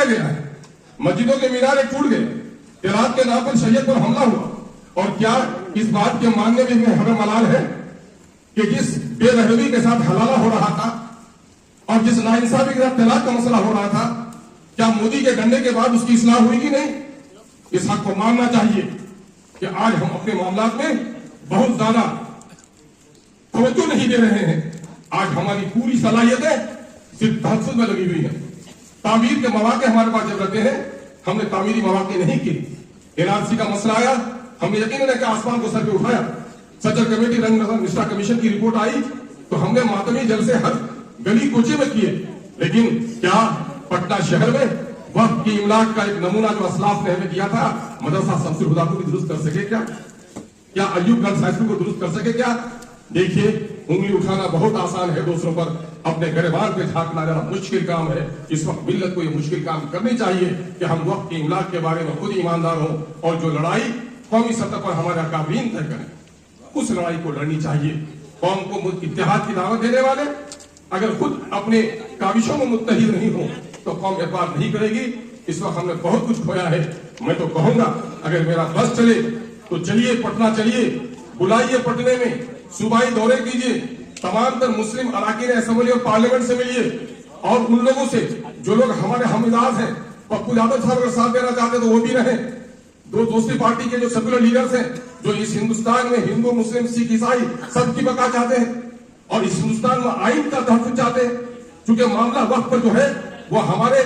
गया है, मस्जिदों के मीनारे टूट गए, तिलावत के नाम पर शरीयत पर हमला हुआ। और क्या इस बात के मानने में हमें मलाल है कि जिस बेरहमी के साथ हलाला हो रहा था और जिस नाइंसाफी के साथ तलाक का मसला हो रहा था, क्या मोदी के गन्ने के बाद उसकी इस्लाह हुई कि नहीं? इस हक को मानना चाहिए कि आज हम अपने मामलात में बहुत ज्यादा तवज्जो नहीं दे रहे हैं। आज हमारी पूरी सलाहियतें सिर्फ तहफ्फुज़ में लगी हुई है। तामीर के मौके हमारे पास जब रहते हैं, हमने तामीरी मौके नहीं किए। एनआरसी का मसला आया, हमने यकीनन है कि आसमान को सर पे उठाया। सदर कमेटी रंग नजर निष्ठा कमीशन की रिपोर्ट आई तो हमने मातमी जलसे हर गली कोचे में किए। लेकिन क्या पटना शहर में वक्त की इमलाक का एक नमूना जो असलाफ ने हमें दिया था, मदरसा शमसुल हुदा को भी दुरुस्त कर सके क्या अयूब गर्ल्स हाई स्कूल को दुरुस्त कर सके क्या? देखिए, उंगली उठाना बहुत आसान है, दूसरों पर अपने गिरबान पे झांकना जरा मुश्किल काम है। इस वक्त मिल्लत को ये मुश्किल काम करनी चाहिए कि हम वक्त की इमलाक के बारे में खुद ईमानदार हों और जो लड़ाई कौमी सतह पर हमारे अकाबरीन तय करें, उस लड़ाई को लड़नी चाहिए। कौम को इत्तेहाद की दावत देने वाले अगर खुद अपने काविशों में मुत्तहिद नहीं हो तो कौम एतबार नहीं करेगी। इस वक्त हमने बहुत कुछ खोया है। मैं तो कहूंगा अगर मेरा बस चले तो चलिए, पटना चलिए, बुलाइए पटने में, सूबाई दौरे कीजिए, तमाम तर मुस्लिम अराकीन असेंबली और पार्लियामेंट से मिलिए और उन लोगों से जो लोग हमारे हमइजाज हैं। पप्पू यादव साहब अगर साथ देना चाहते तो वो भी रहे। दूसरी पार्टी के जो सेकुलर लीडर्स हैं जो इस हिंदुस्तान में हिंदू मुस्लिम सिख ईसाई सबकी बका चाहते हैं और इस हिंदुस्तान में आइन का तहफ्फुज़ चाहते हैं। क्योंकि मामला वक्त पर जो है वो हमारे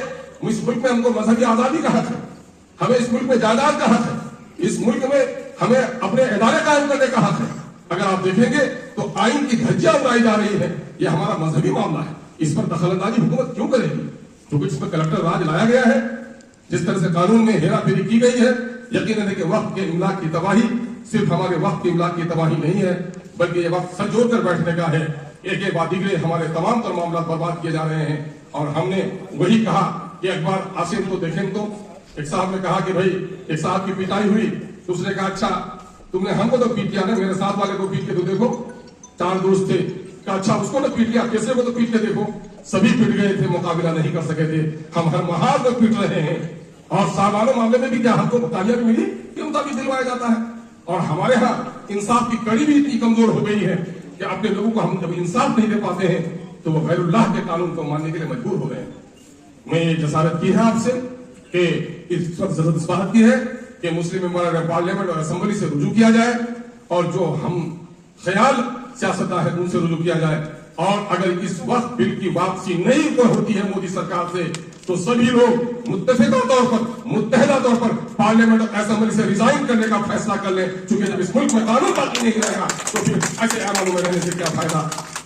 इस मुल्क में हमको मजहबी आजादी का हक है, हमें इस मुल्क में जायदाद का हक है, इस मुल्क में हमें अपने इदारे कायम करने का हक है। अगर आप देखेंगे तो आइन की धज्जियां उड़ाई जा रही है, ये हमारा मजहबी मामला है। इस पर दखलंदाजी हुकूमत क्यों करेगी? क्योंकि इस पर कलेक्टर राज लाया गया है। जिस तरह से कानून में हेरा फेरी की गई है, यकीनन है कि वक्त के इमलाक की तबाही सिर्फ हमारे वक्त के इमलाक की तबाही नहीं है, बल्कि ये वक्त सर जोड़ कर बैठने का है। एक एक बाद दिगरे हमारे तमाम तर मामला बर्बाद किए जा रहे हैं। और हमने वही कहा कि एक बार आसिम तो देखें तो एक साहब ने कहा कि भाई एक साहब की पिटाई हुई, तो उसने कहा अच्छा तुमने हमको तो पीट दिया ना, मेरे साथ वाले को पीट के तो देखो। चार दोस्त थे, कहा अच्छा उसको ना पीट लिया, तीसरे को तो पीट के देखो। सभी पिट गए थे, मुकाबला नहीं कर सके थे। हम हर महाल में पीट रहे हैं और सामान्य मामले में भी क्या हमको मुताबिया भी मिली कि मुताबिक दिलवाया जाता है। और हमारे यहाँ इंसाफ की कड़ी भी इतनी कमजोर हो गई है कि अपने लोगों को हम जब इंसाफ नहीं दे पाते हैं तो वो गैरुल्लाह के कानून को मानने के लिए मजबूर हो गए हैं। मैं ये जसारत की है आपसे कि इस वक्त जरूरत इस बात की है कि मुस्लिम मेंबर पार्लियामेंट और असेंबली से रुजू किया जाए और जो हम ख्याल सियासतदान है उनसे रुजू किया जाए। और अगर इस वक्त बिल की वापसी नहीं होती है मोदी सरकार से तो सभी लोग मुत्तफिका तौर पर, मुत्तहिदा तौर पर पार्लियामेंट और असेंबली से रिजाइन करने का फैसला कर ले। क्योंकि जब इस मुल्क में कानून बाकी नहीं रहेगा तो फिर ऐसे अमलों में रहने से क्या फायदा।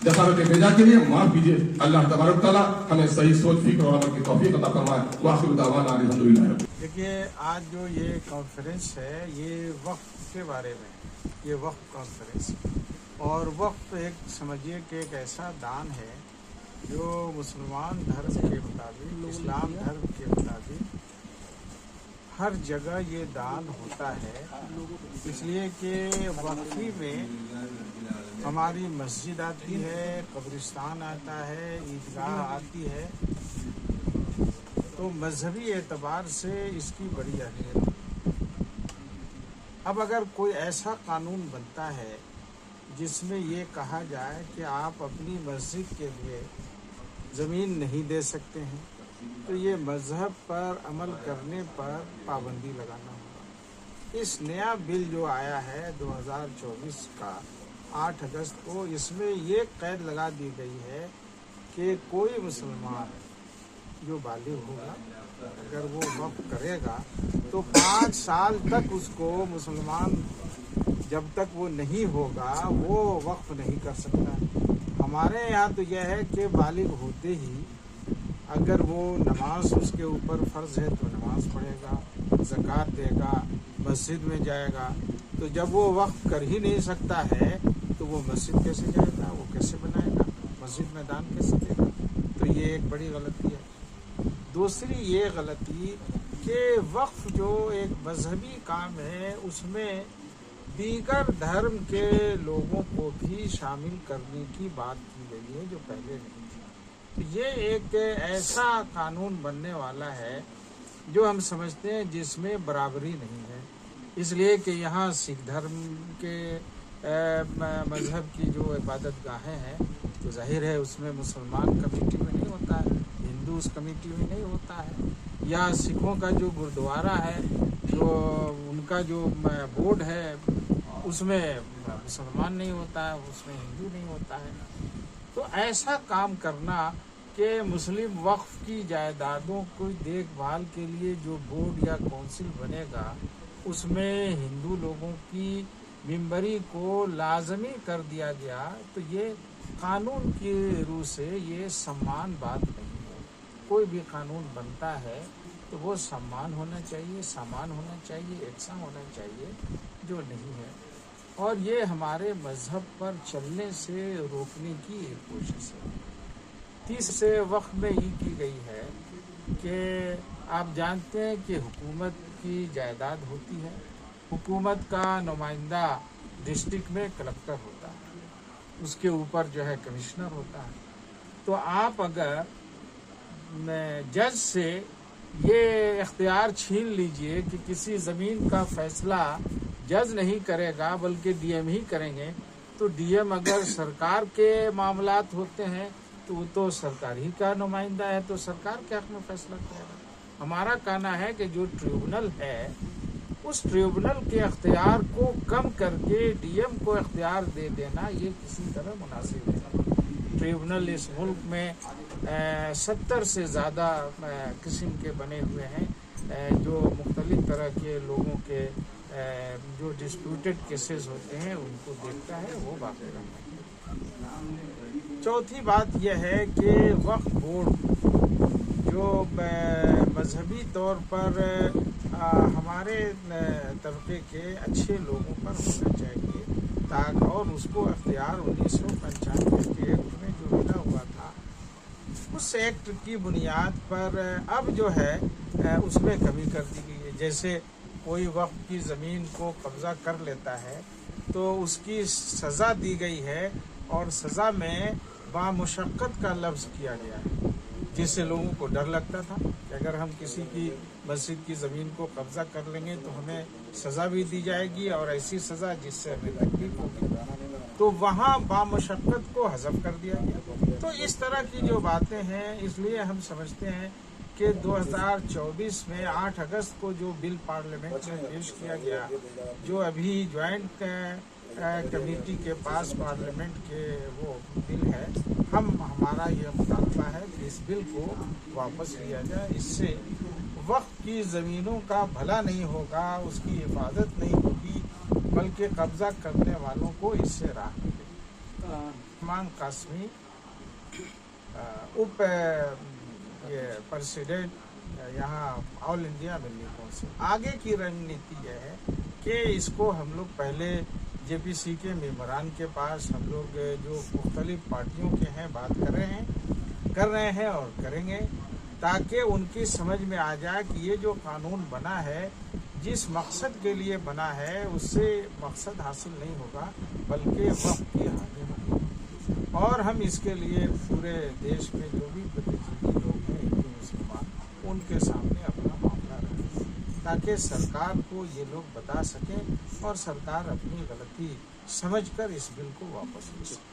जसारत भेजा के लिए माफ कीजिए। अल्लाह तबारक तआला हमें सही सोच, फिक्र और अमल की तौफीक अता फरमाए। वाखिर दावाना अल्हम्दुलिल्लाह। देखिए, आज जो ये कॉन्फ्रेंस है ये वक्त के बारे में, ये वक्त कॉन्फ्रेंस, और वक्त एक समझिए कि एक ऐसा दान है जो मुसलमान धर्म के मुताबिक, इस्लाम धर्म के मुताबिक हर जगह ये दान होता है। इसलिए कि वक्फी में हमारी मस्जिद आती है, कब्रिस्तान आता है, ईदगाह आती है, तो मजहबी एतबार से इसकी बड़ी अहमियत है। अब अगर कोई ऐसा कानून बनता है जिसमें ये कहा जाए कि आप अपनी मस्जिद के लिए ज़मीन नहीं दे सकते हैं, तो ये मज़हब पर अमल करने पर पाबंदी लगाना होगा। इस नया बिल जो आया है 2024 का 8 अगस्त को, इसमें ये कैद लगा दी गई है कि कोई मुसलमान जो बालिग होगा अगर वो वक्फ करेगा तो 5 साल तक उसको मुसलमान जब तक वो नहीं होगा वो वक्फ नहीं कर सकता। हमारे यहाँ तो यह है कि बालिग होते ही अगर वो नमाज उसके ऊपर फ़र्ज़ है तो नमाज पढ़ेगा, ज़कात देगा, मस्जिद में जाएगा। तो जब वो वक्फ कर ही नहीं सकता है तो वो मस्जिद कैसे जाएगा, वो कैसे बनाएगा, मस्जिद में दान कैसे देगा? तो ये एक बड़ी गलती है। दूसरी ये गलती कि वक्फ जो एक मजहबी काम है उसमें दीगर धर्म के लोगों को भी शामिल करने की बात की गई है जो पहले नहीं थी। तो ये एक ऐसा कानून बनने वाला है جو ہم سمجھتے ہیں جس میں برابری نہیں ہے، اس لیے کہ یہاں سکھ دھرم کے مذہب کی جو عبادت گاہیں ہیں تو ظاہر ہے اس میں مسلمان کمیٹی میں نہیں ہوتا ہے، ہندو اس کمیٹی میں نہیں ہوتا ہے، یا سکھوں کا جو گردوارہ ہے، جو ان کا جو بورڈ ہے اس میں مسلمان نہیں ہوتا ہے، اس میں ہندو نہیں ہوتا ہے۔ تو ایسا کام کرنا کہ مسلم وقف کی جائیدادوں کو دیکھ بھال کے لیے جو بورڈ یا کونسل بنے گا اس میں ہندو لوگوں کی ممبری کو لازمی کر دیا گیا، تو یہ قانون کی روح سے یہ سمان بات نہیں ہے۔ کوئی بھی قانون بنتا ہے تو وہ سمان ہونا چاہیے، سامان ہونا چاہیے، یکساں ہونا چاہیے، جو نہیں ہے۔ اور یہ ہمارے مذہب پر چلنے سے روکنے کی ایک کوشش ہے۔ تیسرے وقت میں یہ کی گئی ہے کہ آپ جانتے ہیں کہ حکومت کی جائیداد ہوتی ہے، حکومت کا نمائندہ ڈسٹرکٹ میں کلکٹر ہوتا ہے، اس کے اوپر جو ہے کمشنر ہوتا ہے۔ تو آپ اگر جج سے یہ اختیار چھین لیجئے کہ کسی زمین کا فیصلہ جج نہیں کرے گا بلکہ ڈی ایم ہی کریں گے، تو ڈی ایم اگر سرکار کے معاملات ہوتے ہیں تو وہ تو سرکار ہی کا نمائندہ ہے، تو سرکار کے حق میں فیصلہ کرے گا۔ ہمارا کہنا ہے کہ جو ٹریبونل ہے اس ٹریبونل کے اختیار کو کم کر کے ڈی ایم کو اختیار دے دینا یہ کسی طرح مناسب ہے۔ ٹریبونل اس ملک میں 70 سے زیادہ قسم کے بنے ہوئے ہیں، جو مختلف طرح کے لوگوں کے جو ڈسپیوٹڈ کیسز ہوتے ہیں ان کو دیکھتا ہے، وہ باقی رہتا ہے۔ چوتھی بات یہ ہے کہ وقف بورڈ جو مذہبی طور پر ہمارے طبقے کے اچھے لوگوں پر ہونا چاہیے، تاکہ اور اس کو اختیار 1995 کے ایکٹ میں جو ملا ہوا تھا، اس ایکٹ کی بنیاد پر اب جو ہے اس میں کمی کر دی گئی ہے۔ جیسے کوئی وقف کی زمین کو قبضہ کر لیتا ہے تو اس کی سزا دی گئی ہے، اور سزا میں بامشقت کا لفظ کیا گیا ہے، جس سے لوگوں کو ڈر لگتا تھا کہ اگر ہم کسی کی مسجد کی زمین کو قبضہ کر لیں گے تو ہمیں سزا بھی دی جائے گی، اور ایسی سزا جس سے ہمیں تکلیف ہوگی، تو وہاں بامشقت کو حذف کر دیا گیا۔ تو اس طرح کی جو باتیں ہیں، اس لیے ہم سمجھتے ہیں کہ 2024 میں 8 اگست کو جو بل پارلیمنٹ میں پیش کیا گیا، جو ابھی جوائنٹ کمیٹی کے پاس پارلیمنٹ کے وہ بل ہے، ہمارا یہ مطالبہ ہے کہ اس بل کو واپس لیا جائے۔ اس سے وقف کی زمینوں کا بھلا نہیں ہوگا، اس کی حفاظت نہیں ہوگی، بلکہ قبضہ کرنے والوں کو اس سے راحت ملے گی۔ رحمان قاسمی پریزیڈنٹ یہاں آل انڈیا ملی کونسل، آگے کی رنگنیتی یہ ہے کہ اس کو ہم لوگ پہلے جے پی سی کے ممبران کے پاس ہم لوگ جو مختلف پارٹیوں کے ہیں بات کر رہے ہیں اور کریں گے، تاکہ ان کی سمجھ میں آ جائے کہ یہ جو قانون بنا ہے جس مقصد کے لیے بنا ہے اس سے مقصد حاصل نہیں ہوگا، بلکہ وقت کی حامی ہوگی۔ اور ہم اس کے لیے پورے دیش میں جو بھی بدھجیوی لوگ ہیں ہندو مسلمان، ان کے سامنے اپنا معاملہ رکھیں، تاکہ سرکار کو یہ لوگ بتا سکیں اور سرکار اپنی غلطی سمجھ کر اس بل کو واپس لے۔